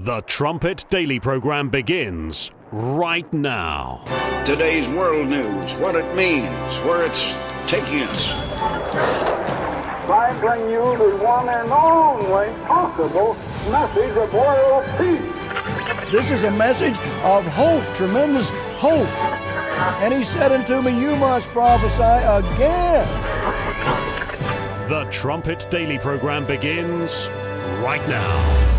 The Trumpet Daily program begins right now. Today's world news, what it means, where it's taking us. I bring you the one and only possible message of world peace. This is a message of hope, tremendous hope. And he said unto me, you must prophesy again. The Trumpet Daily program begins right now.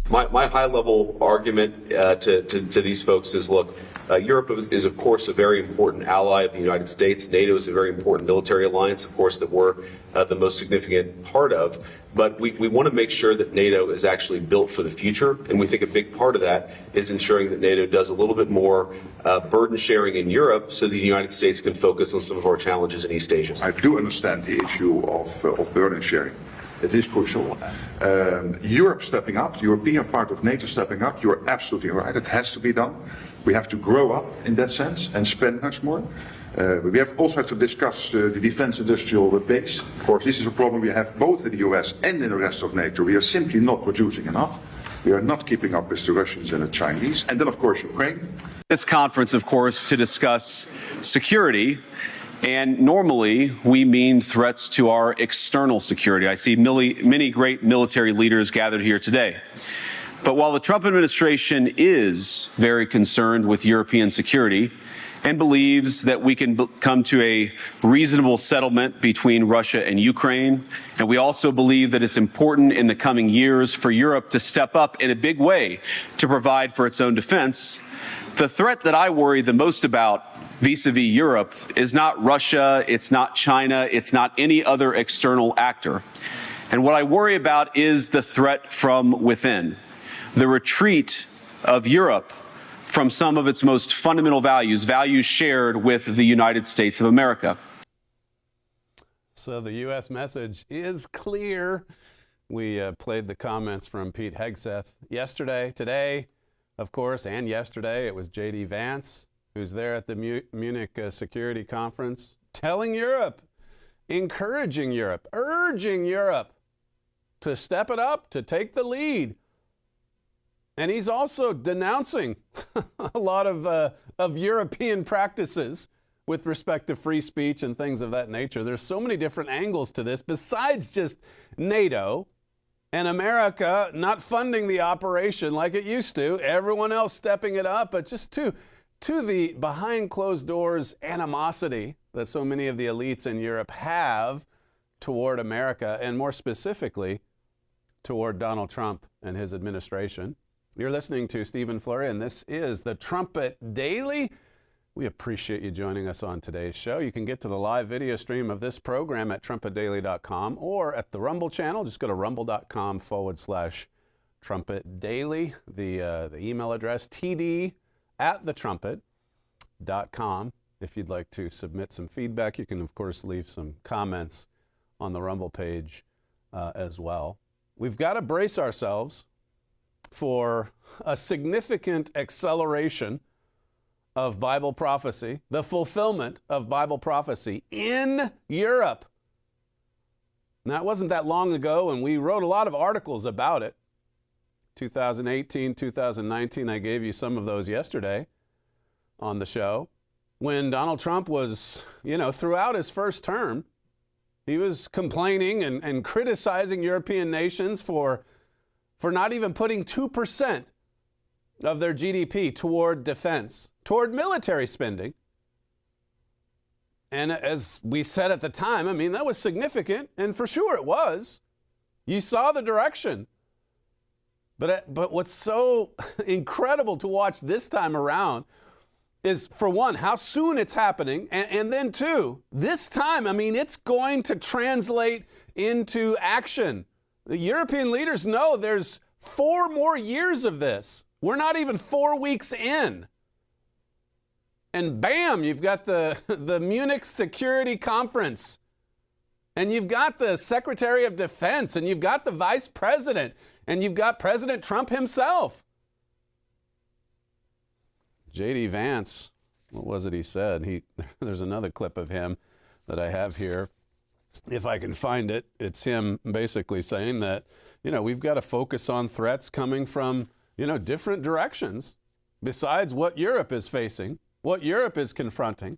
My high-level argument to these folks is, look, Europe is, of course, a very important ally of the United States. NATO is a very important military alliance, of course, that we're the most significant part of. But we want to make sure that NATO is actually built for the future. And we think a big part of that is ensuring that NATO does a little bit more burden sharing in Europe so that the United States can focus on some of our challenges in East Asia. I do understand the issue of burden sharing. It is crucial. Europe stepping up, the European part of NATO stepping up, you're absolutely right. It has to be done. We have to grow up in that sense and spend much more. We also have to discuss the defense industrial base. Of course, this is a problem we have both in the US and in the rest of NATO. We are simply not producing enough. We are not keeping up with the Russians and the Chinese. And then, of course, Ukraine. This conference, of course, to discuss security. And normally, we mean threats to our external security. I see many great military leaders gathered here today. But while the Trump administration is very concerned with European security and believes that we can come to a reasonable settlement between Russia and Ukraine, and we also believe that it's important in the coming years for Europe to step up in a big way to provide for its own defense, the threat that I worry the most about vis-a-vis Europe is not Russia, it's not China, it's not any other external actor. And what I worry about is the threat from within, the retreat of Europe from some of its most fundamental values, values shared with the United States of America. So the U.S. message is clear. We played the comments from Pete Hegseth yesterday, today, of course, and yesterday it was JD Vance, who's there at the Munich Security Conference, telling Europe, encouraging Europe, urging Europe to step it up, to take the lead. And he's also denouncing a lot of European practices with respect to free speech and things of that nature. There's so many different angles to this besides just NATO and America not funding the operation like it used to, everyone else stepping it up, but just to the behind closed doors animosity that so many of the elites in Europe have toward America, and more specifically toward Donald Trump and his administration. You're listening to Stephen Flurry, and this is the Trumpet Daily. We appreciate you joining us on today's show. You can get to the live video stream of this program at trumpetdaily.com or at the Rumble channel. Just go to rumble.com/Trumpet Daily. The email address, td@thetrumpet.com. If you'd like to submit some feedback, you can, of course, leave some comments on the Rumble page as well. We've got to brace ourselves for a significant acceleration of Bible prophecy, the fulfillment of Bible prophecy in Europe. Now, it wasn't that long ago, and we wrote a lot of articles about it. 2018, 2019, I gave you some of those yesterday on the show. When Donald Trump was, throughout his first term, he was complaining and criticizing European nations for not even putting 2% of their GDP toward defense, toward military spending. And as we said at the time, that was significant, and for sure it was. You saw the direction. But what's so incredible to watch this time around is, for one, how soon it's happening, and then two, this time, it's going to translate into action. The European leaders know there's 4 more years of this. We're not even 4 weeks in. And bam, you've got the Munich Security Conference. And you've got the Secretary of Defense, and you've got the Vice President, and you've got President Trump himself. JD Vance, what was it he said? There's another clip of him that I have here. if I can find it, it's him basically saying that, we've got to focus on threats coming from, different directions besides what Europe is facing, what Europe is confronting.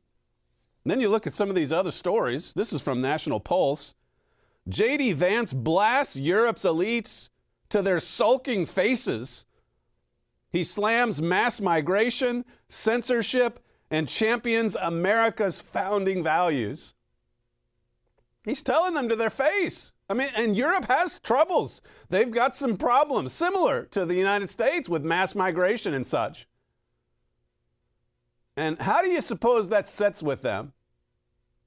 And then you look at some of these other stories. This is from National Pulse. JD Vance blasts Europe's elites to their sulking faces. He slams mass migration, censorship, and champions America's founding values. He's telling them to their face. And Europe has troubles. They've got some problems similar to the United States with mass migration and such. And how do you suppose that sits with them,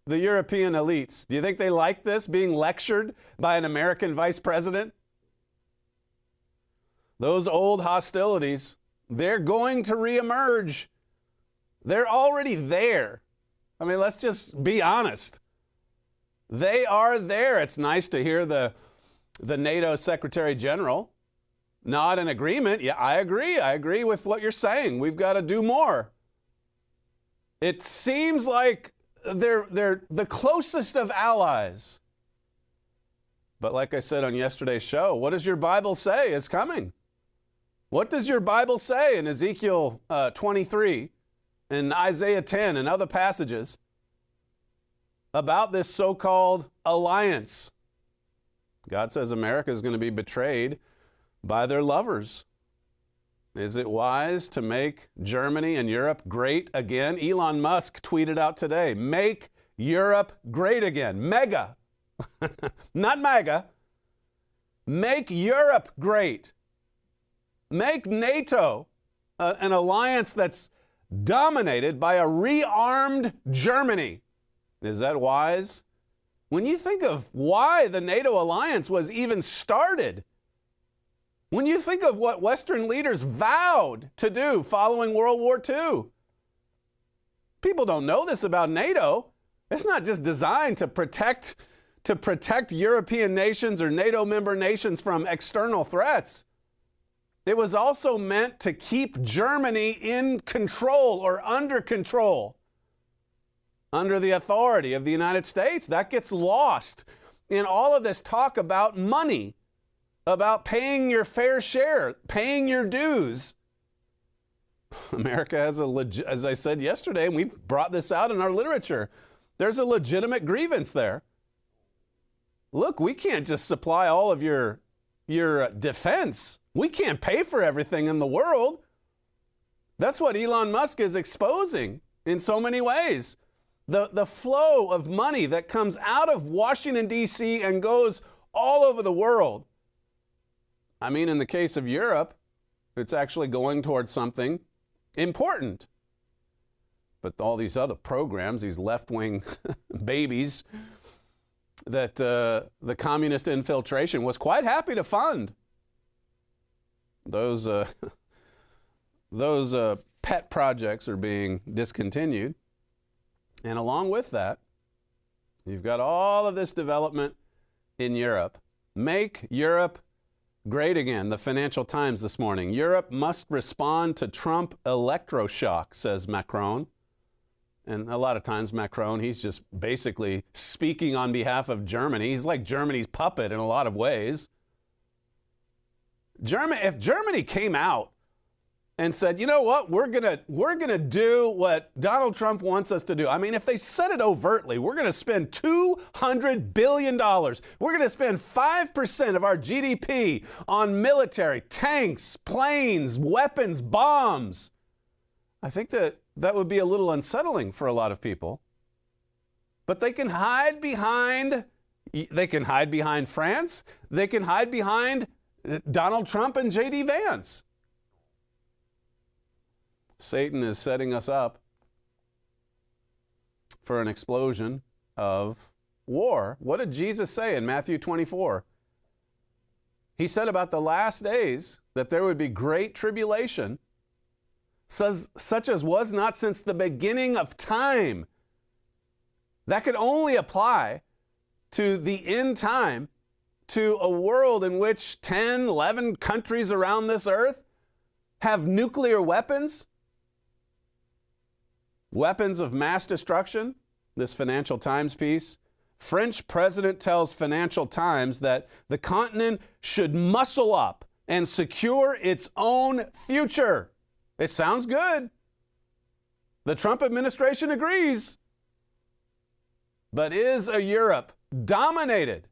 the European elites? Do you think they like this, being lectured by an American vice president? Those old hostilities, they're going to reemerge. They're already there. Let's just be honest. They are there. It's nice to hear the NATO Secretary General nod in agreement. Yeah, I agree. I agree with what you're saying. We've got to do more. It seems like they're the closest of allies. But like I said on yesterday's show, what does your Bible say is coming? What does your Bible say in Ezekiel 23 and Isaiah 10 and other passages about this so-called alliance? God says America is going to be betrayed by their lovers. Is it wise to make Germany and Europe great again? Elon Musk tweeted out today, make Europe great again. Mega, not MAGA. Make Europe great. Make NATO an alliance that's dominated by a rearmed Germany. Is that wise? When you think of why the NATO alliance was even started, when you think of what Western leaders vowed to do following World War II, people don't know this about NATO. It's not just designed to protect European nations or NATO member nations from external threats. It was also meant to keep Germany in control or under control, under the authority of the United States. That gets lost in all of this talk about money, about paying your fair share, paying your dues. America has as I said yesterday, and we've brought this out in our literature, there's a legitimate grievance there. Look, we can't just supply all of your defense. We can't pay for everything in the world. That's what Elon Musk is exposing in so many ways. The flow of money that comes out of Washington, D.C. and goes all over the world. In the case of Europe, it's actually going towards something important. But all these other programs, these left-wing babies that the communist infiltration was quite happy to fund, those pet projects are being discontinued. And along with that, you've got all of this development in Europe. Make Europe great again. The Financial Times this morning. Europe must respond to Trump electroshock, says Macron. And a lot of times Macron, he's just basically speaking on behalf of Germany. He's like Germany's puppet in a lot of ways. If Germany came out and said, you know what, we're gonna do what Donald Trump wants us to do. If they said it overtly, we're gonna spend $200 billion. We're gonna spend 5% of our GDP on military, tanks, planes, weapons, bombs. I think that would be a little unsettling for a lot of people. But they can hide behind France. They can hide behind Donald Trump and JD Vance. Satan is setting us up for an explosion of war. What did Jesus say in Matthew 24? He said about the last days that there would be great tribulation, such as was not since the beginning of time. That could only apply to the end time, to a world in which 10, 11 countries around this earth have nuclear weapons, weapons of mass destruction. This Financial Times piece French president tells Financial Times that the continent should muscle up and secure its own future. It sounds good. The Trump administration agrees. But is a Europe dominated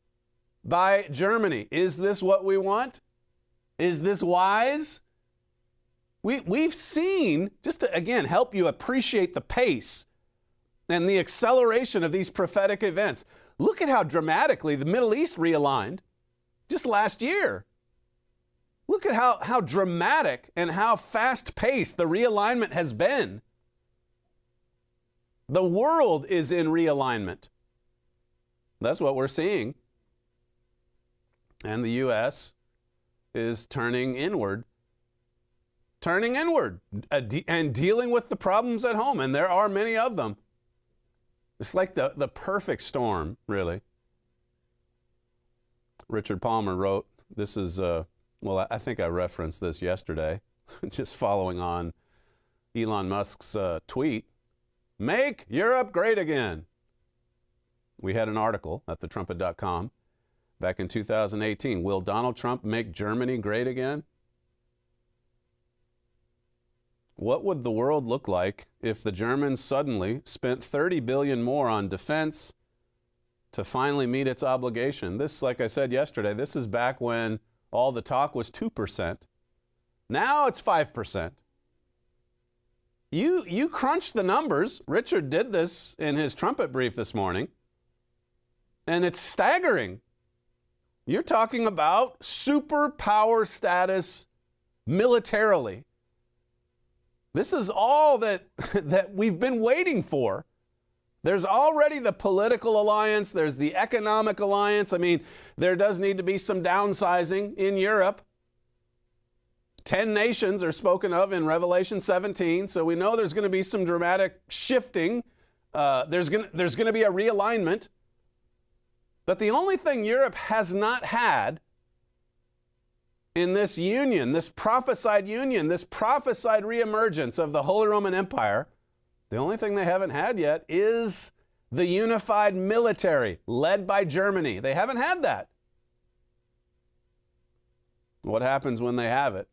by Germany? Is this what we want? Is this wise? We've seen, just to, again, help you appreciate the pace and the acceleration of these prophetic events. Look at how dramatically the Middle East realigned just last year. Look at how dramatic and how fast-paced the realignment has been. The world is in realignment. That's what we're seeing. And the U.S. is turning inward and dealing with the problems at home. And there are many of them. It's like the perfect storm, really. Richard Palmer wrote, this is, well, I think I referenced this yesterday, just following on Elon Musk's tweet, "Make Europe great again." We had an article at thetrumpet.com back in 2018. Will Donald Trump make Germany great again? What would the world look like if the Germans suddenly spent $30 billion more on defense to finally meet its obligation? This, like I said yesterday, this is back when all the talk was 2%. Now it's 5%. You crunch the numbers. Richard did this in his trumpet brief this morning, and it's staggering. You're talking about superpower status militarily. This is all that we've been waiting for. There's already the political alliance. There's the economic alliance. I mean, there does need to be some downsizing in Europe. 10 nations are spoken of in Revelation 17, so we know there's going to be some dramatic shifting. There's going to be a realignment. But the only thing Europe has not had in this union, this prophesied reemergence of the Holy Roman Empire, the only thing they haven't had yet is the unified military led by Germany. They haven't had that. What happens when they have it?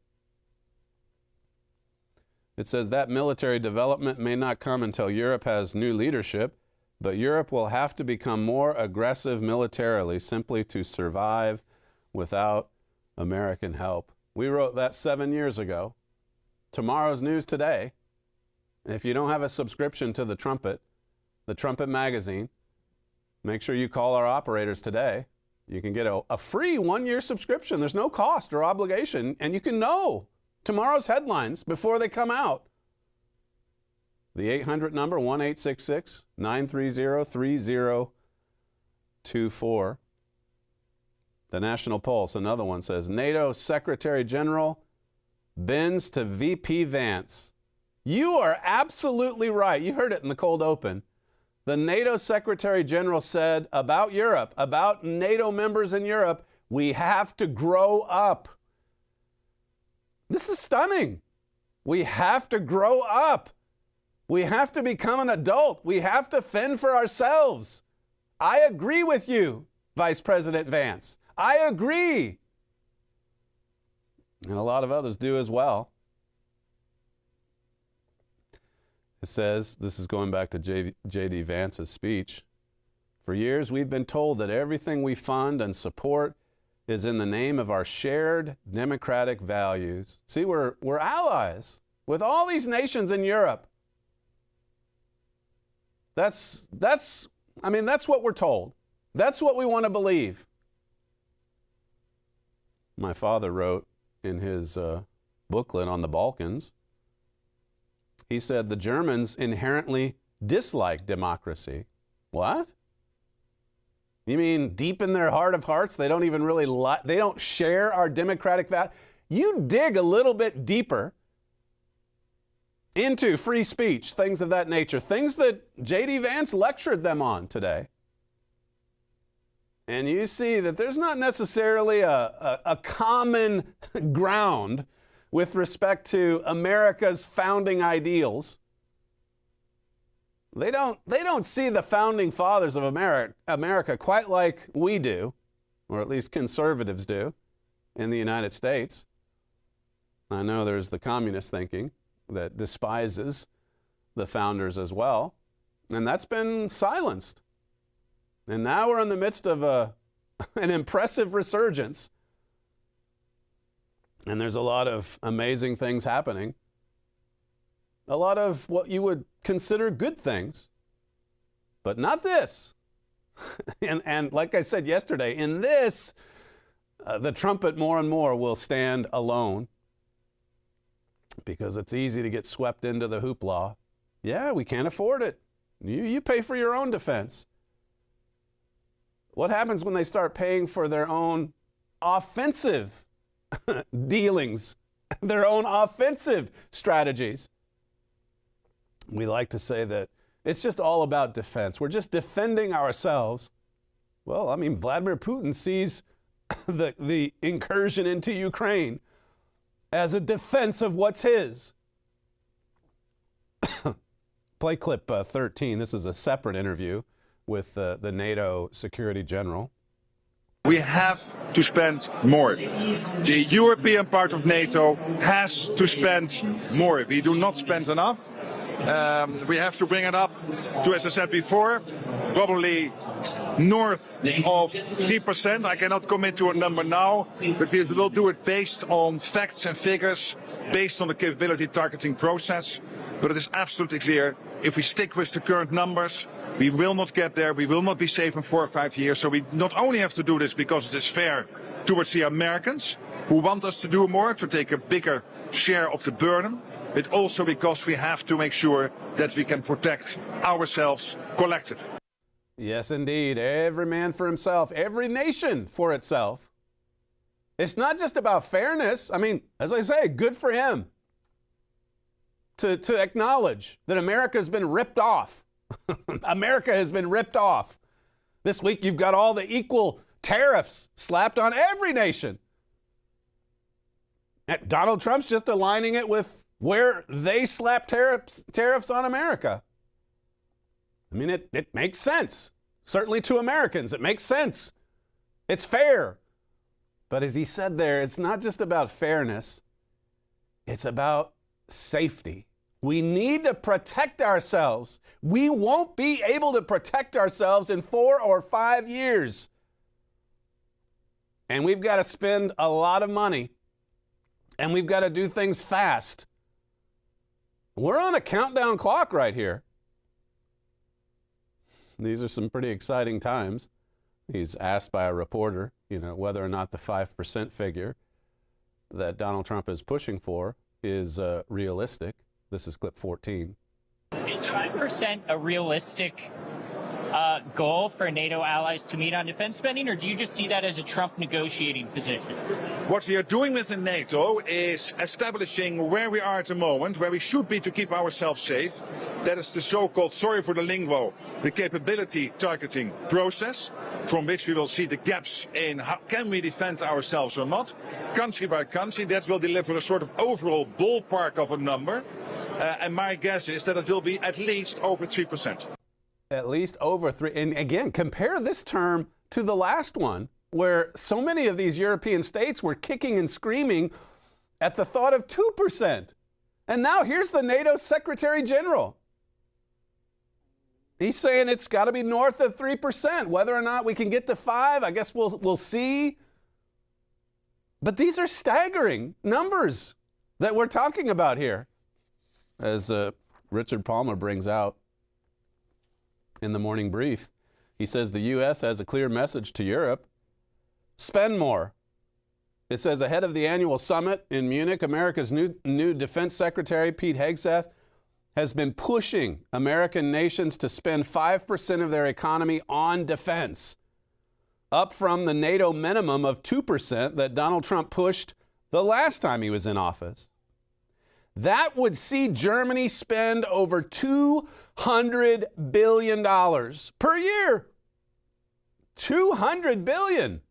It says that military development may not come until Europe has new leadership, but Europe will have to become more aggressive militarily simply to survive without American help. We wrote that 7 years ago. Tomorrow's news today. If you don't have a subscription to the Trumpet magazine, make sure you call our operators today. You can get a free 1-year subscription. There's no cost or obligation, and you can know tomorrow's headlines before they come out. The 800 number, 1-866-930-3024. The National Pulse, another one, says, NATO Secretary General bends to VP Vance. You are absolutely right. You heard it in the cold open. The NATO Secretary General said about Europe, about NATO members in Europe, we have to grow up. This is stunning. We have to grow up. We have to become an adult. We have to fend for ourselves. I agree with you, Vice President Vance. I agree. And a lot of others do as well. It says, this is going back to JD Vance's speech, for years we've been told that everything we fund and support is in the name of our shared democratic values. See, we're allies with all these nations in Europe. That's what we're told. That's what we want to believe. My father wrote in his booklet on the Balkans, he said the Germans inherently dislike democracy. What? You mean deep in their heart of hearts, they don't even really they don't share our democratic values? You dig a little bit deeper into free speech, things of that nature, things that J.D. Vance lectured them on today. And you see that there's not necessarily a common ground with respect to America's founding ideals. They don't see the founding fathers of America quite like we do, or at least conservatives do in the United States. I know there's the communist thinking that despises the founders as well, and that's been silenced. And now we're in the midst of an impressive resurgence, and there's a lot of amazing things happening, a lot of what you would consider good things, but not this. and like I said yesterday, in this, the trumpet more and more will stand alone, because it's easy to get swept into the hoopla. Yeah, we can't afford it. You pay for your own defense. What happens when they start paying for their own offensive dealings, their own offensive strategies? We like to say that it's just all about defense. We're just defending ourselves. Well, I mean, Vladimir Putin sees the incursion into Ukraine as a defense of what's his. Play clip 13. This is a separate interview with the NATO Security General. We have to spend more. The European part of NATO has to spend more. We do not spend enough. We have to bring it up to, as I said before, probably north of 3%. I cannot commit to a number now, but we will do it based on facts and figures, based on the capability targeting process. But it is absolutely clear, if we stick with the current numbers, we will not get there. We will not be safe in 4 or 5 years. So we not only have to do this because it is fair towards the Americans, who want us to do more, to take a bigger share of the burden, but also because we have to make sure that we can protect ourselves collectively. Yes, indeed. Every man for himself, every nation for itself. It's not just about fairness. I mean, as I say, good for him to acknowledge that America has been ripped off. America has been ripped off. This week you've got all the equal tariffs slapped on every nation. And Donald Trump's just aligning it with where they slap tariffs on America. I mean, it makes sense. Certainly to Americans, it makes sense. It's fair. But as he said there, it's not just about fairness. It's about safety. We need to protect ourselves. We won't be able to protect ourselves in 4 or 5 years. And we've got to spend a lot of money. And we've got to do things fast. We're on a countdown clock right here. These are some pretty exciting times. He's asked by a reporter, whether or not the 5% figure that Donald Trump is pushing for is realistic. This is clip 14. Is 5% a realistic goal for NATO allies to meet on defense spending, or do you just see that as a Trump negotiating position? What we are doing within NATO is establishing where we are at the moment, where we should be to keep ourselves safe. That is the so-called, sorry for the lingo, the capability targeting process, from which we will see the gaps in how can we defend ourselves or not, country by country. That will deliver a sort of overall ballpark of a number. And my guess is that it will be at least over 3%. At least over 3. And again, compare this term to the last one, where so many of these European states were kicking and screaming at the thought of 2%. And now here's the NATO Secretary General. He's saying it's got to be north of 3%. Whether or not we can get to 5, I guess we'll see. But these are staggering numbers that we're talking about here. As Richard Palmer brings out in the morning brief, he says the U.S. has a clear message to Europe. Spend more. It says ahead of the annual summit in Munich, America's new Defense Secretary, Pete Hegseth, has been pushing American nations to spend 5% of their economy on defense, up from the NATO minimum of 2% that Donald Trump pushed the last time he was in office. That would see Germany spend over $200 billion per year. $200 billion.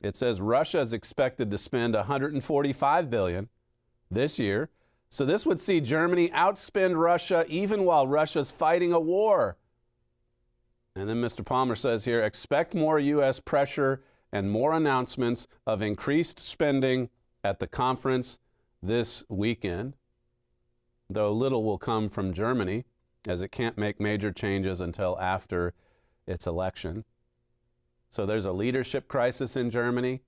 It says Russia is expected to spend $145 billion this year. So this would see Germany outspend Russia even while Russia's fighting a war. And then Mr. Palmer says here, expect more U.S. pressure and more announcements of increased spending at the conference this weekend, though little will come from Germany, as it can't make major changes until after its election. So there's a leadership crisis in Germany.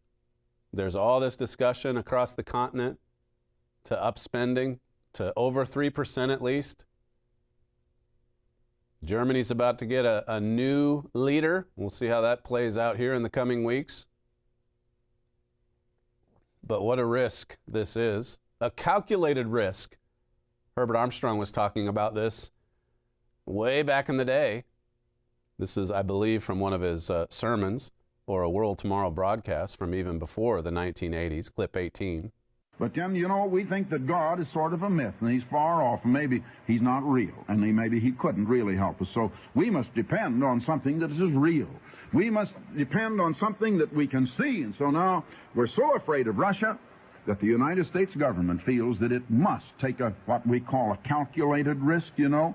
There's all this discussion across the continent to up spending to over 3% at least. Germany's about to get a new leader. We'll see how that plays out here in the coming weeks. But what a risk this is. A calculated risk. Herbert Armstrong was talking about this way back in the day. This is, I believe, from one of his sermons or a World Tomorrow broadcast from even before the 1980s, clip 18. But then, you know, we think that God is sort of a myth, and he's far off, and maybe he's not real, and maybe he couldn't really help us. So we must depend on something that is real. We must depend on something that we can see. And so now we're so afraid of Russia that the United States government feels that it must take what we call a calculated risk, you know,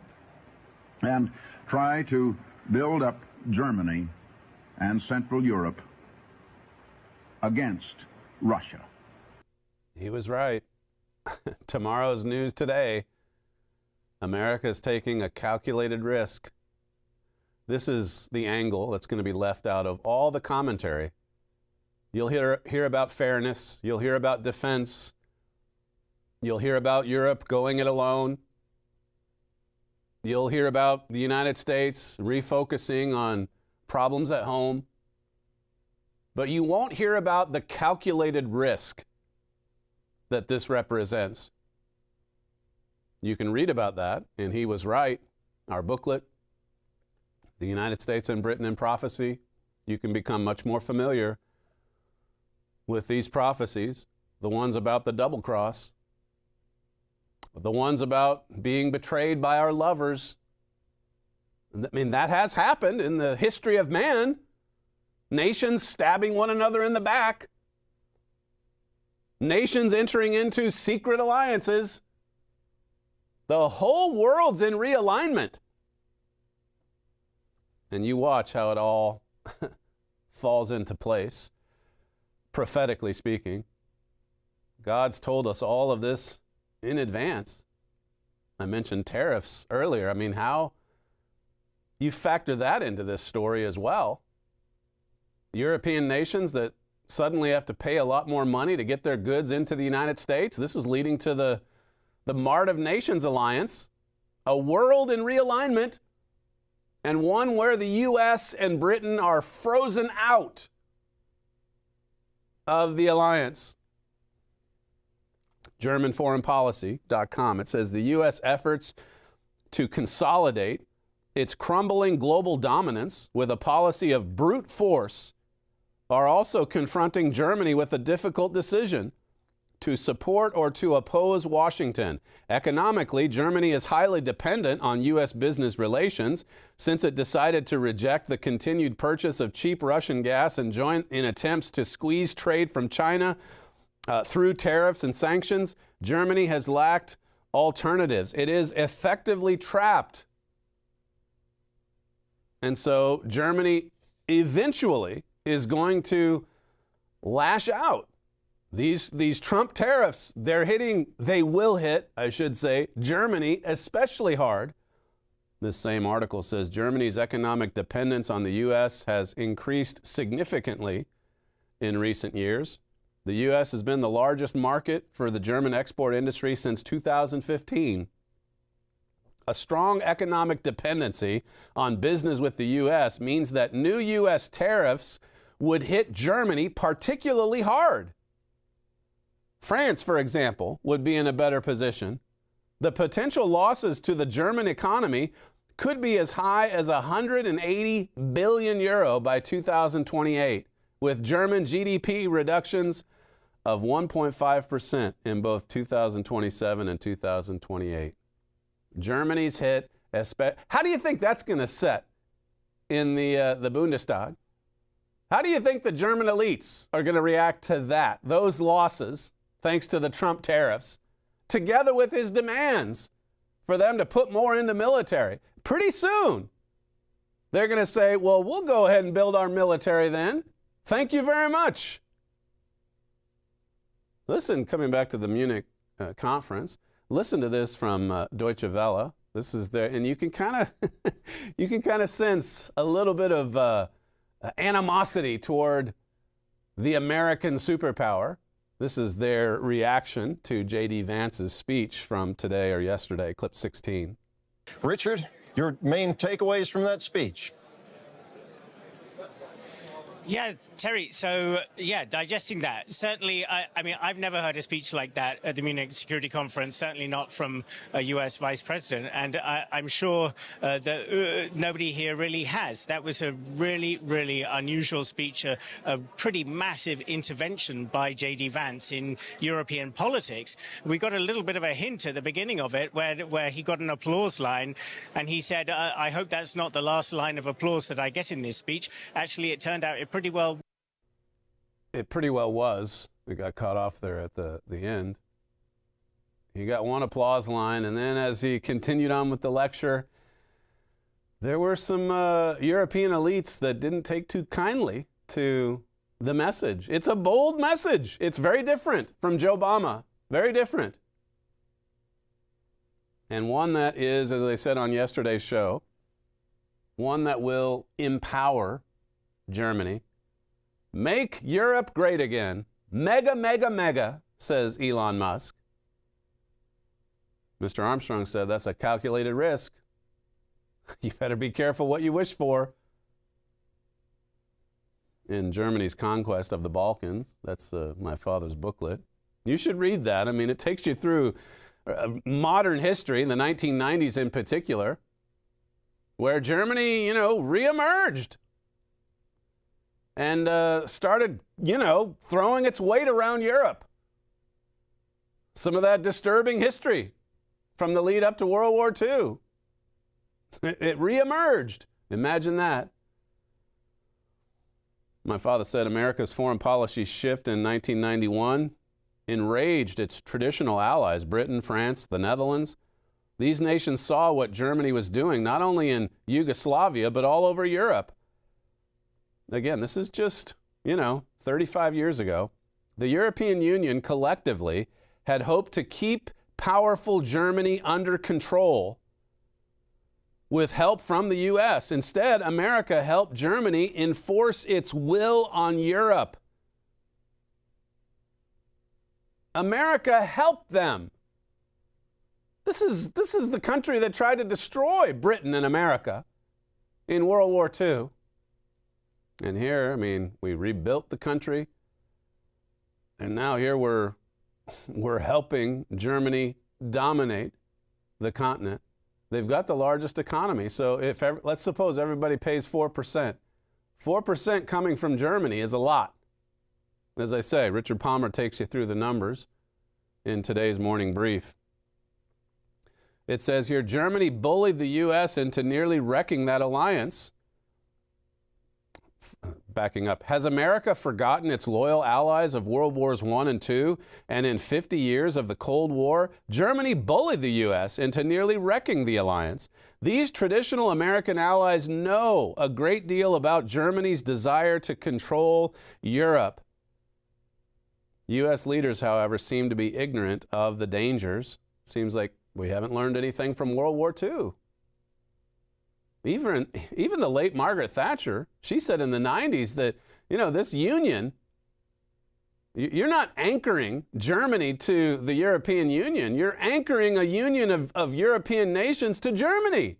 and try to build up Germany and Central Europe against Russia. He was right. Tomorrow's news today. America is taking a calculated risk. This is the angle that's going to be left out of all the commentary. You'll hear about fairness. You'll hear about defense. You'll hear about Europe going it alone. You'll hear about the United States refocusing on problems at home. But you won't hear about the calculated risk that this represents. You can read about that, and he was right. Our booklet, The United States and Britain in Prophecy, you can become much more familiar with these prophecies, the ones about the double cross, the ones about being betrayed by our lovers. I mean, that has happened in the history of man. Nations stabbing one another in the back. Nations entering into secret alliances. The whole world's in realignment. And you watch how it all falls into place, prophetically speaking. God's told us all of this in advance. I mentioned tariffs earlier. I mean, how you factor that into this story as well. European nations that suddenly have to pay a lot more money to get their goods into the United States. This is leading to the Mart of Nations alliance, a world in realignment, and one where the U.S. and Britain are frozen out of the alliance. GermanForeignPolicy.com. It says the U.S. efforts to consolidate its crumbling global dominance with a policy of brute force are also confronting Germany with a difficult decision to support or to oppose Washington. Economically, Germany is highly dependent on U.S. business relations since it decided to reject the continued purchase of cheap Russian gas and join in attempts to squeeze trade from China through tariffs and sanctions. Germany has lacked alternatives. It is effectively trapped. And so Germany eventually is going to lash out. These Trump tariffs, they will hit, I should say, Germany especially hard. This same article says Germany's economic dependence on the U.S. has increased significantly in recent years. The U.S. has been the largest market for the German export industry since 2015. A strong economic dependency on business with the U.S. means that new U.S. tariffs would hit Germany particularly hard. France, for example, would be in a better position. The potential losses to the German economy could be as high as 180 billion euro by 2028, with German GDP reductions of 1.5% in both 2027 and 2028. Germany's hit. How do you think that's going to set in the Bundestag? How do you think the German elites are going to react to that, those losses, thanks to the Trump tariffs together with his demands for them to put more into military. Pretty soon, they're going to say, well, we'll go ahead and build our military then. Thank you very much. Listen, coming back to the Munich conference, listen to this from Deutsche Welle. This is there, and you can kind of sense a little bit of animosity toward the American superpower. This is their reaction to JD Vance's speech from today or yesterday, clip 16. Richard, your main takeaways from that speech? Yeah, Terry, so, digesting that. Certainly, I mean, I've never heard a speech like that at the Munich Security Conference, certainly not from a U.S. vice president, and I'm sure that nobody here really has. That was a really, really unusual speech, a pretty massive intervention by JD Vance in European politics. We got a little bit of a hint at the beginning of it where he got an applause line, and he said, I hope that's not the last line of applause that I get in this speech. Actually, it turned out it pretty well was. We got caught off there at the end. He got one applause line, and then as he continued on with the lecture, there were some European elites that didn't take too kindly to the message. It's a bold message. It's very different from Joe Obama. Very different. And one that is, as I said on yesterday's show, one that will empower Germany. Make Europe great again. Mega, mega, mega, says Elon Musk. Mr. Armstrong said that's a calculated risk. You better be careful what you wish for. In Germany's conquest of the Balkans, that's my father's booklet. You should read that. I mean, it takes you through modern history, the 1990s in particular, where Germany, reemerged and started, throwing its weight around Europe. Some of that disturbing history from the lead up to World War II. It reemerged. Imagine that. My father said America's foreign policy shift in 1991 enraged its traditional allies, Britain, France, the Netherlands. These nations saw what Germany was doing, not only in Yugoslavia, but all over Europe. Again, this is just, 35 years ago. The European Union collectively had hoped to keep powerful Germany under control with help from the U.S. Instead, America helped Germany enforce its will on Europe. America helped them. This is the country that tried to destroy Britain and America in World War II. And here, we rebuilt the country, and now here we're helping Germany dominate the continent. They've got the largest economy, so let's suppose everybody pays 4%. 4% coming from Germany is a lot. As I say, Richard Palmer takes you through the numbers in today's morning brief. It says here, Germany bullied the U.S. into nearly wrecking that alliance. Backing up, has America forgotten its loyal allies of World Wars I and II? And in 50 years of the Cold War, Germany bullied the U.S. into nearly wrecking the alliance. These traditional American allies know a great deal about Germany's desire to control Europe. U.S. leaders, however, seem to be ignorant of the dangers. Seems like we haven't learned anything from World War II. Even the late Margaret Thatcher, she said in the 90s that, this union, you're not anchoring Germany to the European Union. You're anchoring a union of European nations to Germany.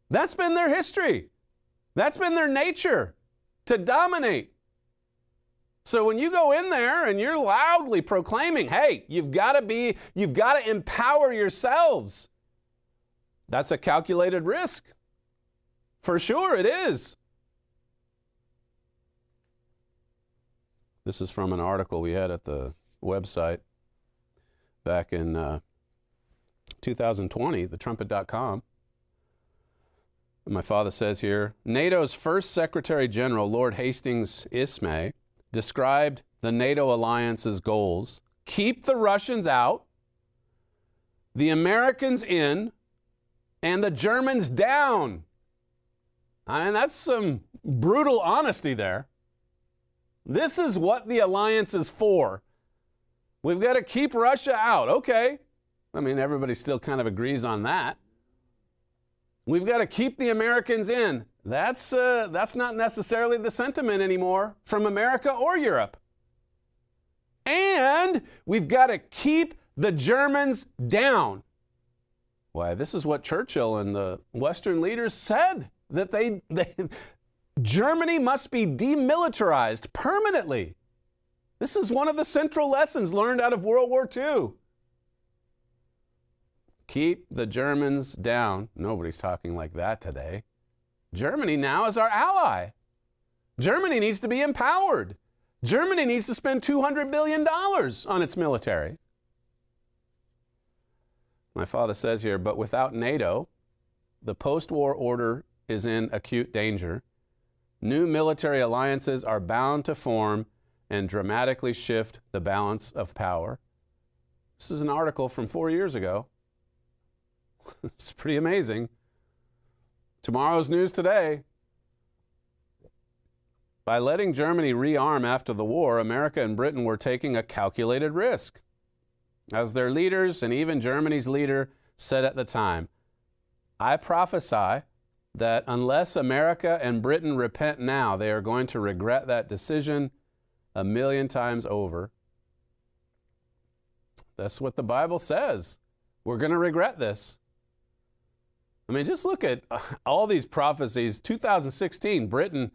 That's been their history. That's been their nature, to dominate. So when you go in there and you're loudly proclaiming, hey, you've got to empower yourselves, that's a calculated risk. For sure it is. This is from an article we had at the website back in 2020, thetrumpet.com. My father says here, NATO's first Secretary General, Lord Hastings Ismay, described the NATO alliance's goals: keep the Russians out, the Americans in and the Germans down. I mean, that's some brutal honesty there. This is what the alliance is for. We've got to keep Russia out. Okay. I mean, everybody still kind of agrees on that. We've got to keep the Americans in. That's not necessarily the sentiment anymore from America or Europe. And we've got to keep the Germans down. Why, this is what Churchill and the Western leaders said, that Germany must be demilitarized permanently. This is one of the central lessons learned out of World War II. Keep the Germans down. Nobody's talking like that today. Germany now is our ally. Germany needs to be empowered. Germany needs to spend $200 billion on its military. My father says here, but without NATO, the post-war order is in acute danger. New military alliances are bound to form and dramatically shift the balance of power. This is an article from 4 years ago. It's pretty amazing. Tomorrow's news today. By letting Germany rearm after the war, America and Britain were taking a calculated risk. As their leaders and even Germany's leader said at the time, I prophesy that unless America and Britain repent now, they are going to regret that decision 1,000,000 times over. That's what the Bible says. We're going to regret this. I mean, just look at all these prophecies. 2016, Britain,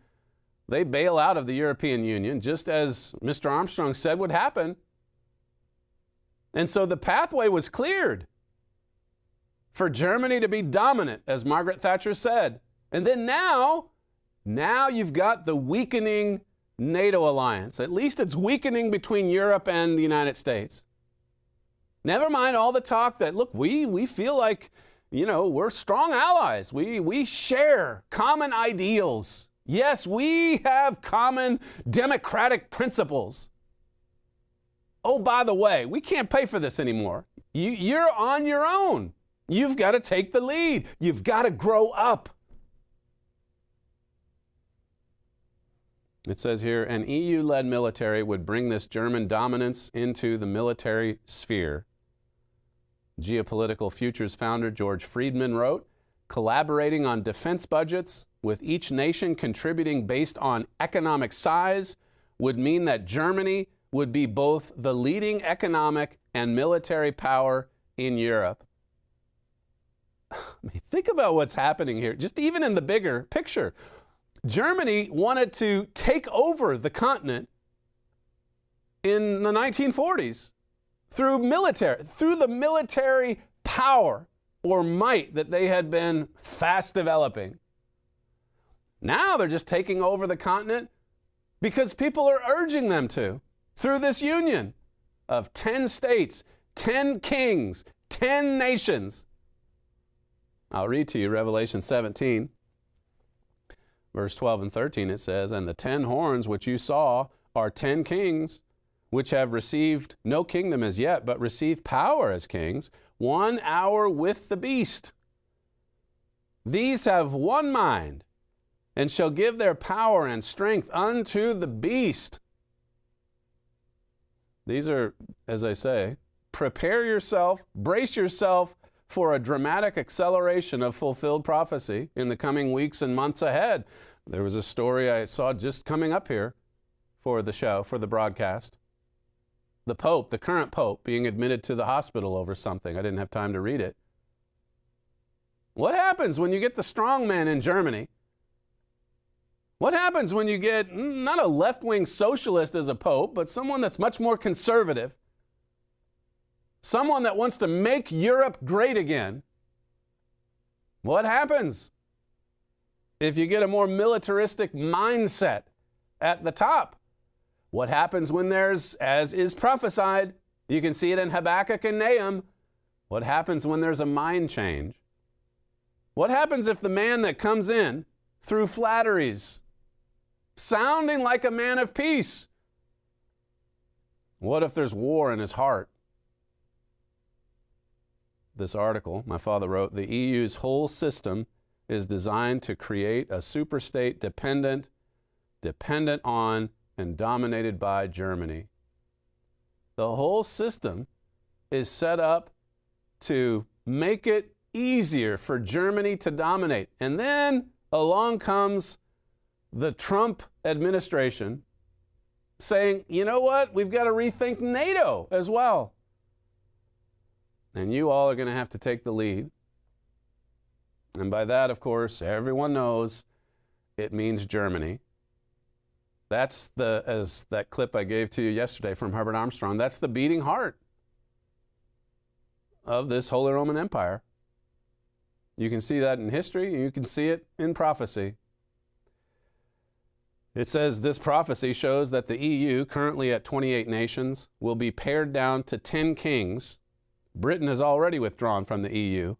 they bail out of the European Union, just as Mr. Armstrong said would happen. And so the pathway was cleared for Germany to be dominant, as Margaret Thatcher said. And then now you've got the weakening NATO alliance. At least it's weakening between Europe and the United States. Never mind all the talk that, look, we feel like, we're strong allies. We share common ideals. Yes, we have common democratic principles. Oh, by the way, we can't pay for this anymore. You're on your own. You've got to take the lead. You've got to grow up. It says here, an EU-led military would bring this German dominance into the military sphere. Geopolitical Futures founder George Friedman wrote, collaborating on defense budgets with each nation contributing based on economic size would mean that Germany would be both the leading economic and military power in Europe. I mean, think about what's happening here, just even in the bigger picture. Germany wanted to take over the continent in the 1940s through the military power or might that they had been fast developing. Now they're just taking over the continent because people are urging them to, through this union of 10 states, 10 kings, 10 nations. I'll read to you Revelation 17, verse 12 and 13. It says, and the 10 horns which you saw are 10 kings, which have received no kingdom as yet, but receive power as kings, 1 hour with the beast. These have one mind, and shall give their power and strength unto the beast. These are, as I say, prepare yourself, brace yourself for a dramatic acceleration of fulfilled prophecy in the coming weeks and months ahead. There was a story I saw just coming up here for the show, for the broadcast. The Pope, the current Pope, being admitted to the hospital over something. I didn't have time to read it. What happens when you get the strong man in Germany? What happens when you get not a left-wing socialist as a Pope, but someone that's much more conservative? Someone that wants to make Europe great again? What happens if you get a more militaristic mindset at the top? What happens when there's, as is prophesied, you can see it in Habakkuk and Nahum, what happens when there's a mind change? What happens if the man that comes in through flatteries, sounding like a man of peace, what if there's war in his heart? this article my father wrote, the EU's whole system is designed to create a superstate dependent on and dominated by Germany. The whole system is set up to make it easier for Germany to dominate. And then along comes the Trump administration saying, you know what, we've got to rethink NATO as well. And you all are going to have to take the lead. And by that, of course, everyone knows it means Germany. That's as that clip I gave to you yesterday from Herbert Armstrong, that's the beating heart of this Holy Roman Empire. You can see that in history, you can see it in prophecy. It says this prophecy shows that the EU, currently at 28 nations, will be pared down to 10 kings. Britain has already withdrawn from the EU.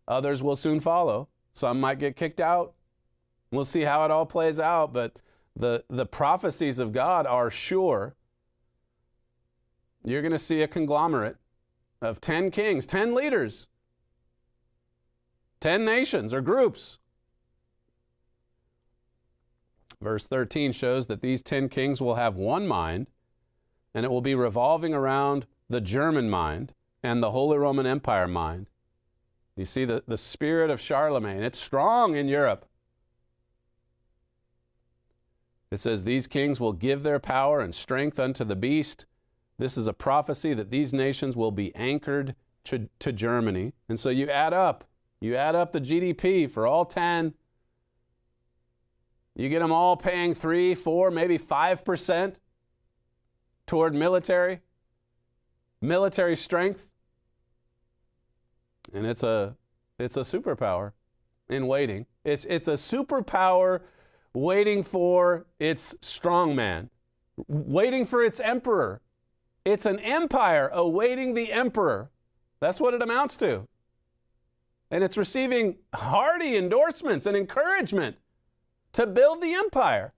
Others will soon follow. Some might get kicked out. We'll see how it all plays out, but the prophecies of God are sure. You're going to see a conglomerate of 10 kings, 10 leaders, 10 nations or groups. Verse 13 shows that these 10 kings will have one mind, and it will be revolving around the German mind and the Holy Roman Empire mind. You see the spirit of Charlemagne. It's strong in Europe. It says these kings will give their power and strength unto the beast. This is a prophecy that these nations will be anchored to Germany. And so you add up the GDP for all 10. You get them all paying 3, 4, maybe 5% toward military strength. And it's a superpower in waiting. It's a superpower waiting for its strongman, waiting for its emperor. It's an empire awaiting the emperor. That's what it amounts to. And it's receiving hearty endorsements and encouragement to build the empire.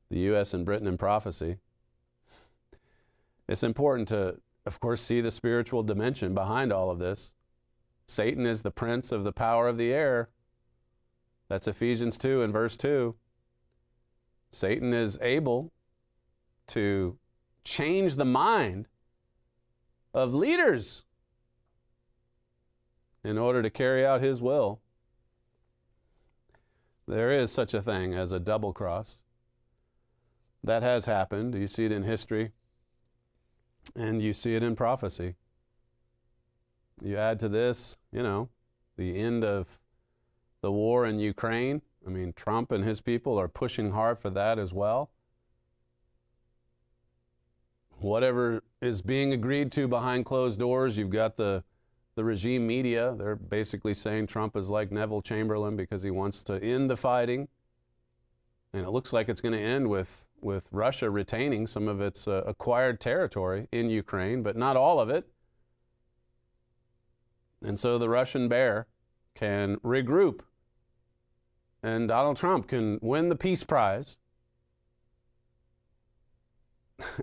The U.S. and Britain in prophecy. It's important to, of course, see the spiritual dimension behind all of this. Satan is the prince of the power of the air. That's Ephesians 2 and verse 2. Satan is able to change the mind of leaders in order to carry out his will. There is such a thing as a double cross. That has happened. You see it in history, and you see it in prophecy. You add to this, the end of the war in Ukraine. I mean, Trump and his people are pushing hard for that as well. Whatever is being agreed to behind closed doors, you've got the regime media. They're basically saying Trump is like Neville Chamberlain because he wants to end the fighting. And it looks like it's going to end with Russia retaining some of its acquired territory in Ukraine, but not all of it. And so the Russian bear can regroup, and Donald Trump can win the peace prize,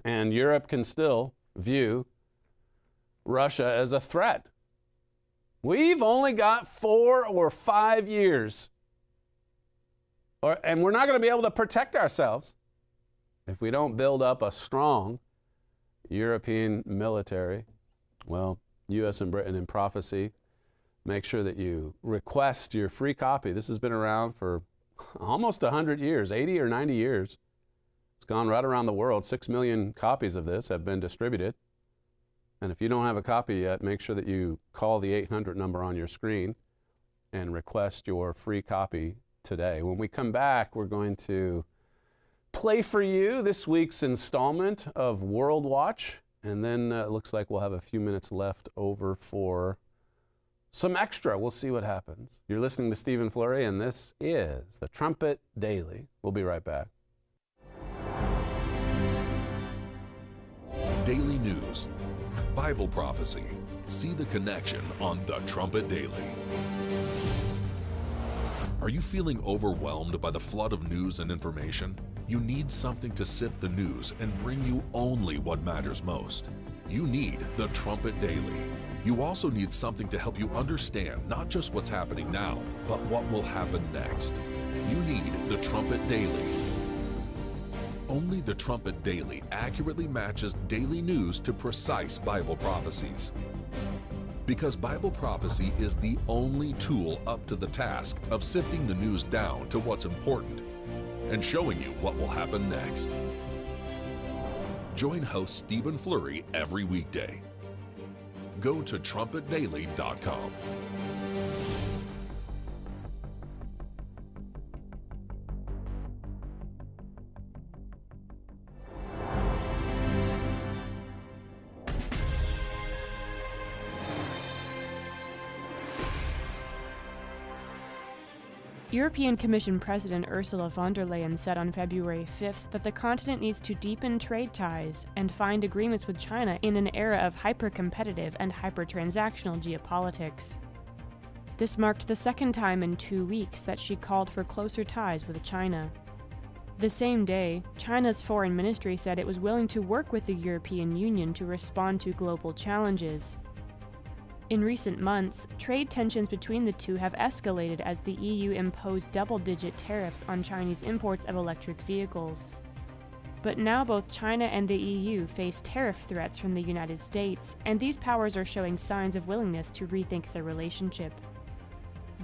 and Europe can still view Russia as a threat. We've only got 4 or 5 years, and we're not going to be able to protect ourselves if we don't build up a strong European military. Well, U.S. and Britain in prophecy. Make sure that you request your free copy. This has been around for almost 100 years, 80 or 90 years. It's gone right around the world. 6 million copies of this have been distributed. And if you don't have a copy yet, make sure that you call the 800 number on your screen and request your free copy today. When we come back, we're going to play for you this week's installment of WorldWatch. And then it looks like we'll have a few minutes left over for some extra. We'll see what happens. You're listening to Stephen Flurry, and this is the Trumpet Daily. We'll be right back. Daily news, Bible prophecy. See the connection on the Trumpet Daily. Are you feeling overwhelmed by the flood of news and information? You need something to sift the news and bring you only what matters most. You need the Trumpet Daily. You also need something to help you understand not just what's happening now, but what will happen next. You need the Trumpet Daily. Only the Trumpet Daily accurately matches daily news to precise Bible prophecies. Because Bible prophecy is the only tool up to the task of sifting the news down to what's important and showing you what will happen next. Join host Stephen Flurry every weekday. Go to trumpetdaily.com. European Commission President Ursula von der Leyen said on February 5th that the continent needs to deepen trade ties and find agreements with China in an era of hyper-competitive and hyper-transactional geopolitics. This marked the second time in 2 weeks that she called for closer ties with China. The same day, China's foreign ministry said it was willing to work with the European Union to respond to global challenges. In recent months, trade tensions between the two have escalated as the EU imposed double-digit tariffs on Chinese imports of electric vehicles. But now both China and the EU face tariff threats from the United States, and these powers are showing signs of willingness to rethink the relationship.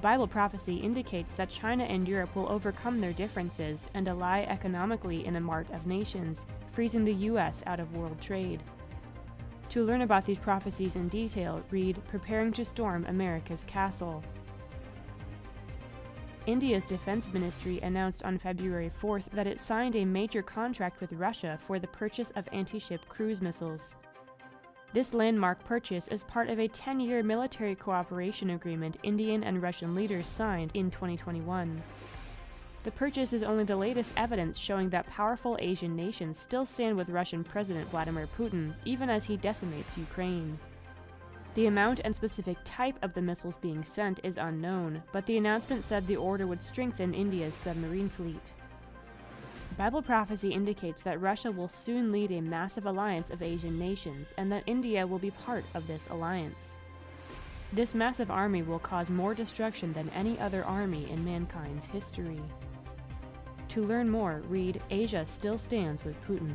Bible prophecy indicates that China and Europe will overcome their differences and ally economically in a mart of nations, freezing the U.S. out of world trade. To learn about these prophecies in detail, read Preparing to Storm America's Castle. India's defense ministry announced on February 4th that it signed a major contract with Russia for the purchase of anti-ship cruise missiles. This landmark purchase is part of a 10-year military cooperation agreement Indian and Russian leaders signed in 2021. The purchase is only the latest evidence showing that powerful Asian nations still stand with Russian President Vladimir Putin, even as he decimates Ukraine. The amount and specific type of the missiles being sent is unknown, but the announcement said the order would strengthen India's submarine fleet. Bible prophecy indicates that Russia will soon lead a massive alliance of Asian nations, and that India will be part of this alliance. This massive army will cause more destruction than any other army in mankind's history. To learn more, read Asia Still Stands with Putin.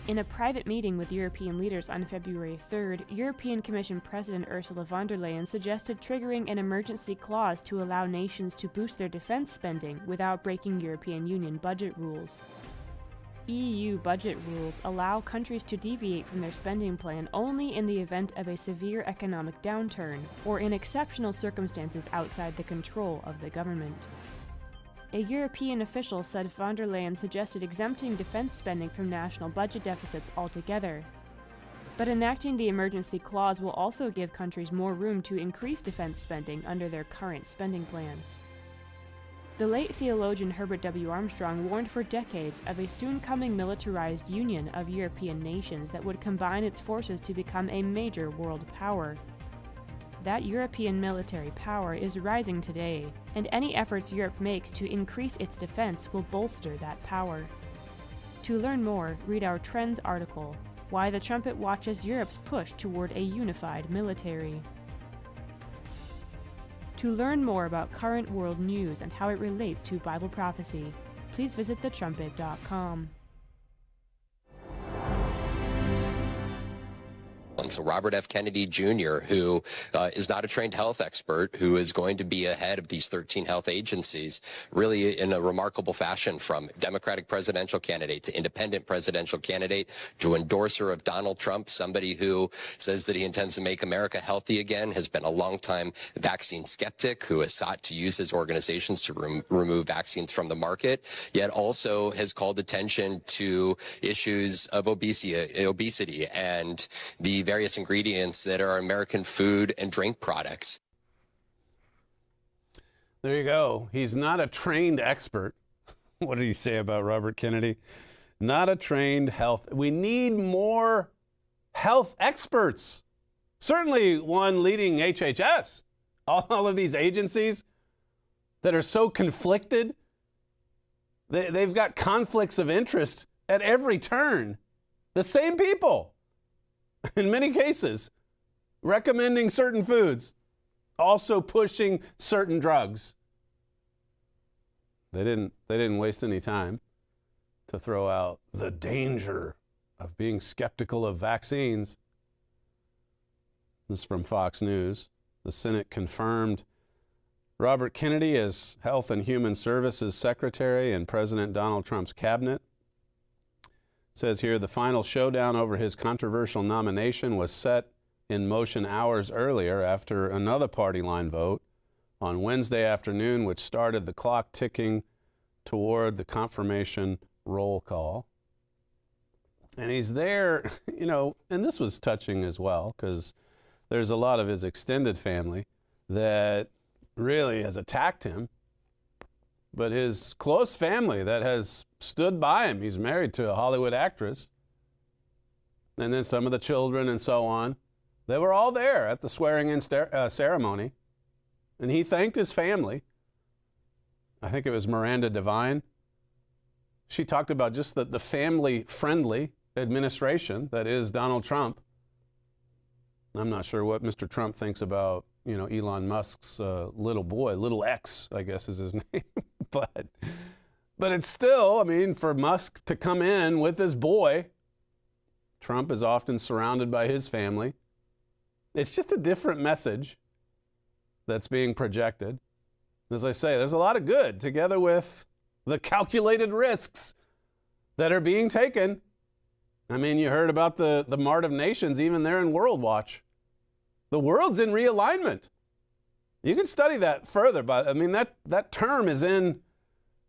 In a private meeting with European leaders on February 3rd, European Commission President Ursula von der Leyen suggested triggering an emergency clause to allow nations to boost their defense spending without breaking European Union budget rules. EU budget rules allow countries to deviate from their spending plan only in the event of a severe economic downturn or in exceptional circumstances outside the control of the government. A European official said von der Leyen suggested exempting defense spending from national budget deficits altogether. But enacting the emergency clause will also give countries more room to increase defense spending under their current spending plans. The late theologian Herbert W. Armstrong warned for decades of a soon-coming militarized union of European nations that would combine its forces to become a major world power. That European military power is rising today, and any efforts Europe makes to increase its defense will bolster that power. To learn more, read our Trends article, Why the Trumpet Watches Europe's Push Toward a Unified Military. To learn more about current world news and how it relates to Bible prophecy, please visit thetrumpet.com. So Robert F. Kennedy Jr., who is not a trained health expert, who is going to be ahead of these 13 health agencies, really in a remarkable fashion, from Democratic presidential candidate to independent presidential candidate to endorser of Donald Trump, somebody who says that he intends to make America healthy again, has been a longtime vaccine skeptic who has sought to use his organizations to remove vaccines from the market, yet also has called attention to issues of obesity and the various ingredients that are American food and drink products. There you go. He's not a trained expert. What did he say about Robert Kennedy? Not a trained health. We need more health experts. Certainly one leading HHS. All of these agencies that are so conflicted. They've got conflicts of interest at every turn. The same people, in many cases, recommending certain foods, also pushing certain drugs. They didn't waste any time to throw out the danger of being skeptical of vaccines. This is from Fox News. The Senate confirmed Robert Kennedy as Health and Human Services Secretary in President Donald Trump's cabinet. It says here the final showdown over his controversial nomination was set in motion hours earlier after another party line vote on Wednesday afternoon, which started the clock ticking toward the confirmation roll call. And he's there, you know, and this was touching as well, because there's a lot of his extended family that really has attacked him. But his close family that has stood by him, he's married to a Hollywood actress, and then some of the children and so on, they were all there at the swearing-in ceremony. And he thanked his family. I think it was Miranda Devine. She talked about just the family-friendly administration that is Donald Trump. I'm not sure what Mr. Trump thinks about, you know, Elon Musk's little boy, little X, I guess is his name. But it's still, I mean, for Musk to come in with his boy, Trump is often surrounded by his family. It's just a different message that's being projected. As I say, there's a lot of good together with the calculated risks that are being taken. I mean, you heard about the Mart of Nations, even there in WorldWatch. The world's in realignment. You can study that further, but I mean, that term is in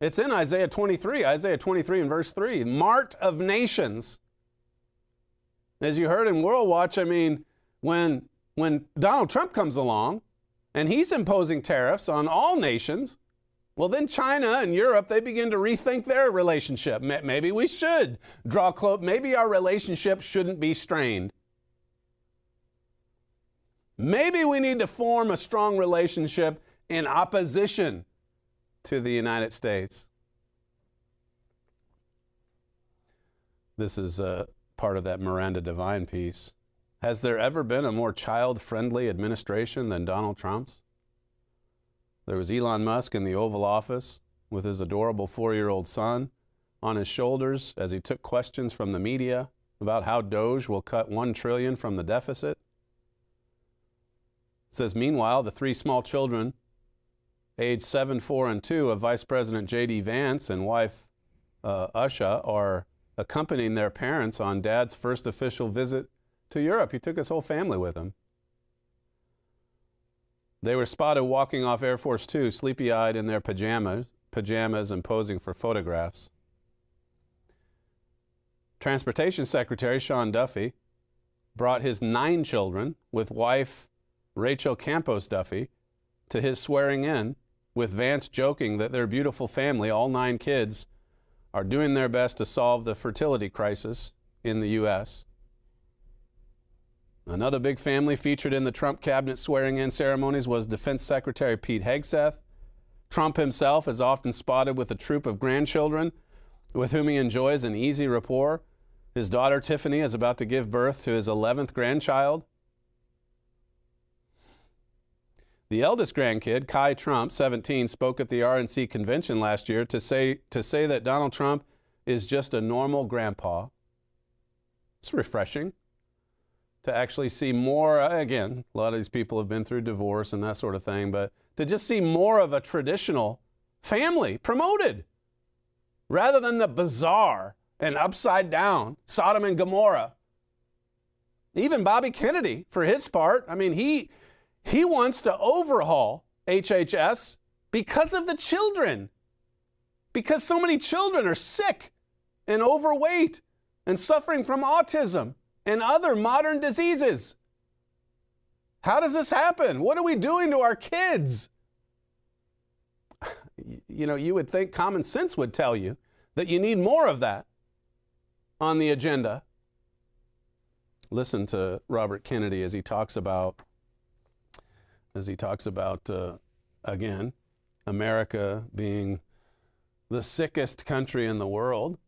Isaiah 23 and verse 3, Mart of Nations. As you heard in WorldWatch, I mean, when Donald Trump comes along and he's imposing tariffs on all nations, well, then China and Europe, they begin to rethink their relationship. Maybe we should draw close. Maybe our relationship shouldn't be strained. Maybe we need to form a strong relationship in opposition to the United States. This is part of that Miranda Devine piece. Has there ever been a more child-friendly administration than Donald Trump's? There was Elon Musk in the Oval Office with his adorable 4-year-old son on his shoulders as he took questions from the media about how DOGE will cut $1 trillion from the deficit. It says, meanwhile, the 3 small children, aged 7, 4, and 2 of Vice President JD Vance and wife Usha are accompanying their parents on Dad's first official visit to Europe. He took his whole family with him. They were spotted walking off Air Force Two, sleepy-eyed in their pajamas and posing for photographs. Transportation Secretary Sean Duffy brought his 9 children with wife Rachel Campos Duffy to his swearing in, with Vance joking that their beautiful family, all 9 kids, are doing their best to solve the fertility crisis in the U.S. Another big family featured in the Trump cabinet swearing-in ceremonies was Defense Secretary Pete Hegseth. Trump himself is often spotted with a troop of grandchildren with whom he enjoys an easy rapport. His daughter Tiffany is about to give birth to his 11th grandchild. The eldest grandkid, Kai Trump, 17, spoke at the RNC convention last year to say that Donald Trump is just a normal grandpa. It's refreshing to actually see more. Again, a lot of these people have been through divorce and that sort of thing, but to just see more of a traditional family promoted rather than the bizarre and upside down Sodom and Gomorrah. Even Bobby Kennedy, for his part, I mean, he wants to overhaul HHS because of the children, because so many children are sick and overweight and suffering from autism and other modern diseases. How does this happen? What are we doing to our kids? You know, you would think common sense would tell you that you need more of that on the agenda. Listen to Robert Kennedy as he talks about again, America being the sickest country in the world.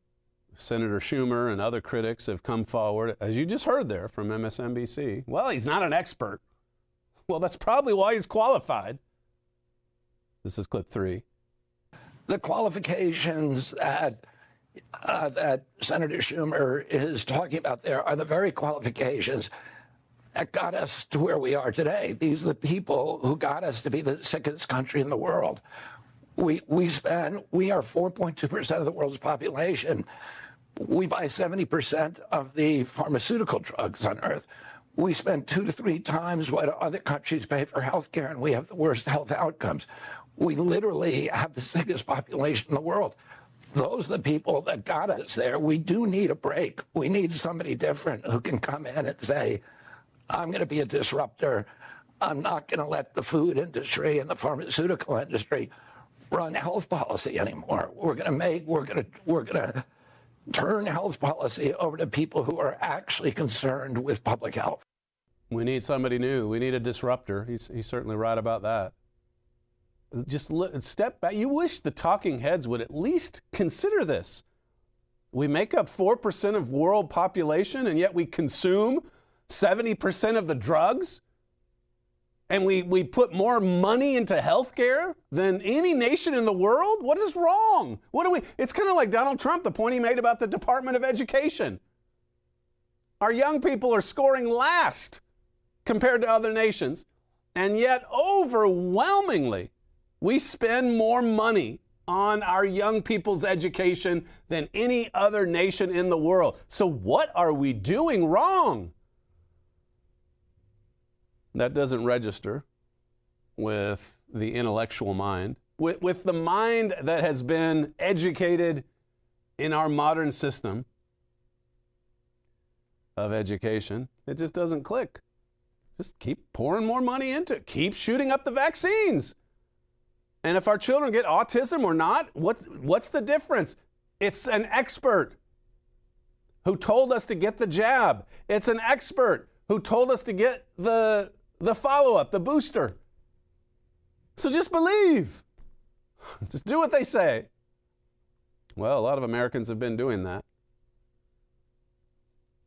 Senator Schumer and other critics have come forward, as you just heard there from MSNBC. Well, he's not an expert. Well, that's probably why he's qualified. This is clip 3. The qualifications that Senator Schumer is talking about there are the very qualifications that got us to where we are today. These are the people who got us to be the sickest country in the world. We are 4.2% of the world's population. We buy 70% of the pharmaceutical drugs on Earth. We spend 2 to 3 times what other countries pay for health care, and we have the worst health outcomes. We literally have the sickest population in the world. Those are the people that got us there. We do need a break. We need somebody different who can come in and say, I'm going to be a disruptor. I'm not going to let the food industry and the pharmaceutical industry run health policy anymore. We're going to turn health policy over to people who are actually concerned with public health. We need somebody new. We need a disruptor. He's certainly right about that. Just step back. You wish the talking heads would at least consider this. We make up 4% of world population, and yet we consume 70% of the drugs. And we put more money into healthcare than any nation in the world? What is wrong? It's kind of like Donald Trump, the point he made about the Department of Education. Our young people are scoring last compared to other nations, and yet overwhelmingly, we spend more money on our young people's education than any other nation in the world. So what are we doing wrong? That doesn't register with the intellectual mind, with the mind that has been educated in our modern system of education. It just doesn't click. Just keep pouring more money into it. Keep shooting up the vaccines. And if our children get autism or not, what's the difference? It's an expert who told us to get the jab. It's an expert who told us to get the follow-up, the booster. So just believe. Just do what they say. Well, a lot of Americans have been doing that.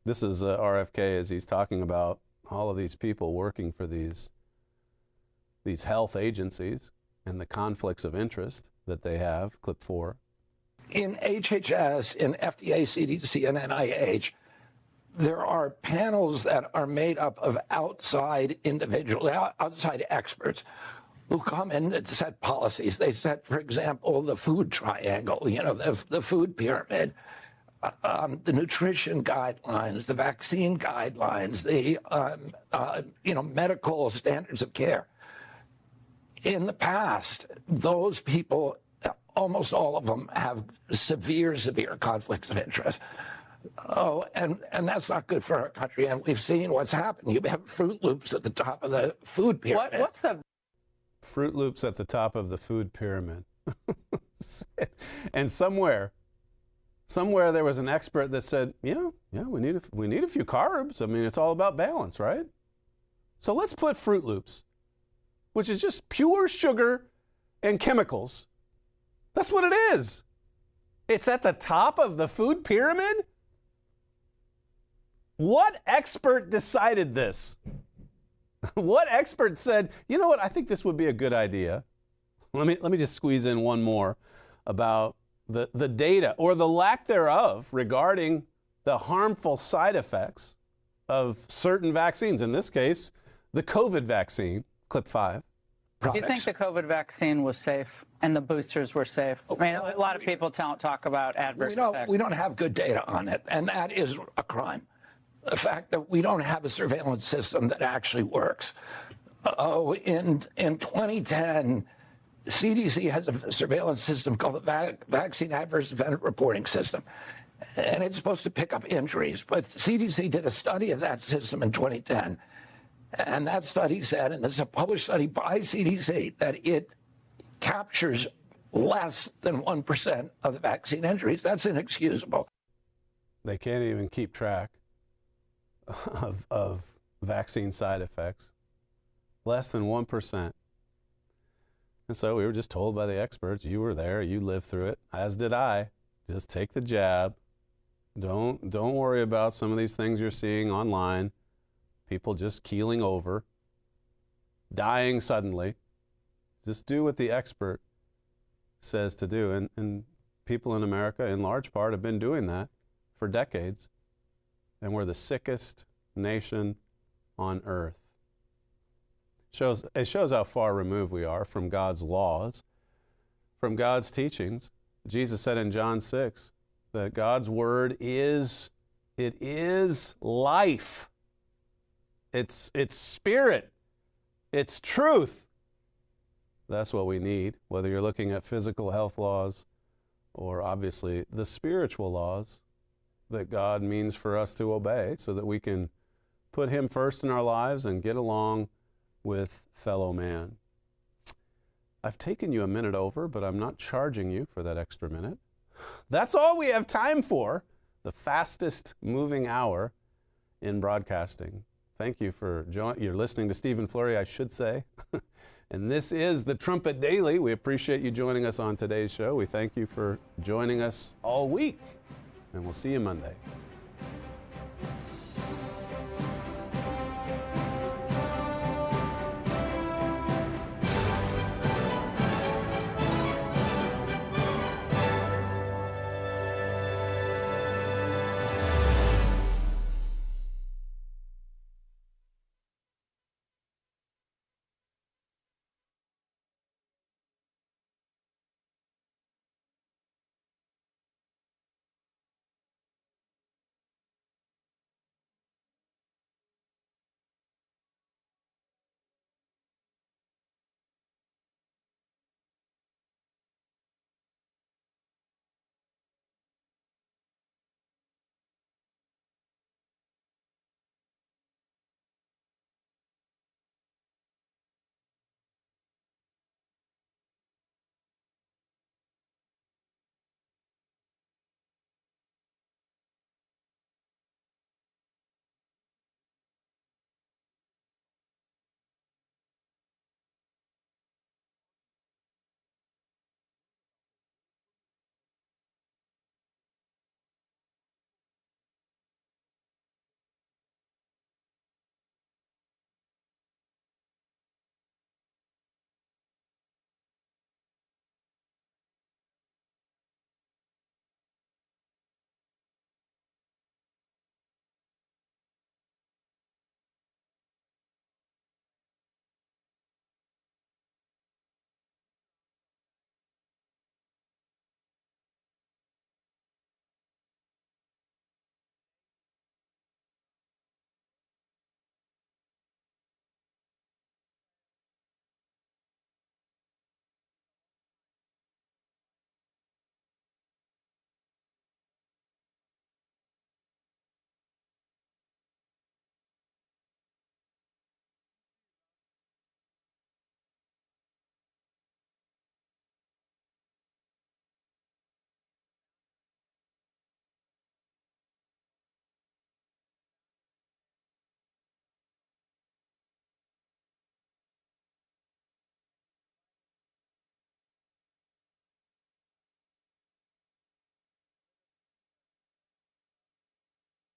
This is RFK as he's talking about all of these people working for these health agencies and the conflicts of interest that they have. Clip 4. In HHS, in FDA, CDC, and NIH, there are panels that are made up of outside individuals, outside experts who come in and set policies. They set, for example, the food triangle, the food pyramid, the nutrition guidelines, the vaccine guidelines, the medical standards of care. In the past, those people, almost all of them, have severe conflicts of interest. Oh, and that's not good for our country. And we've seen what's happened. You have Fruit Loops at the top of the food pyramid. What's the Fruit Loops at the top of the food pyramid? And somewhere there was an expert that said, yeah, we need a few carbs. I mean, it's all about balance, right? So let's put Fruit Loops, which is just pure sugar and chemicals. That's what it is. It's at the top of the food pyramid? What expert decided this? What expert said, you know what, I think this would be a good idea? Let me just squeeze in one more about the data or the lack thereof regarding the harmful side effects of certain vaccines. In this case, the COVID vaccine, clip 5. Do you think the COVID vaccine was safe and the boosters were safe? I mean, a lot of people talk about adverse effects. We don't have good data on it, and that is a crime. The fact that we don't have a surveillance system that actually works. In 2010, the CDC has a surveillance system called the Vaccine Adverse Event Reporting System, and it's supposed to pick up injuries. But CDC did a study of that system in 2010, and that study said, and this is a published study by CDC, that it captures less than 1% of the vaccine injuries. That's inexcusable. They can't even keep track of vaccine side effects. Less than 1%. And so we were just told by the experts, you were there, you lived through it, as did I. Just take the jab, Don't worry about some of these things you're seeing online. People just keeling over, dying suddenly. Just do what the expert says to do. And people in America, in large part, have been doing that for decades. And we're the sickest nation on earth. It shows how far removed we are from God's laws, from God's teachings. Jesus said in John 6 that God's word is life. It's spirit. It's truth. That's what we need, whether you're looking at physical health laws or obviously the spiritual laws that God means for us to obey so that we can put him first in our lives and get along with fellow man. I've taken you a minute over, but I'm not charging you for that extra minute. That's all we have time for, the fastest moving hour in broadcasting. Thank you for you're listening to Stephen Flurry, I should say. And this is the Trumpet Daily. We appreciate you joining us on today's show. We thank you for joining us all week, and we'll see you Monday.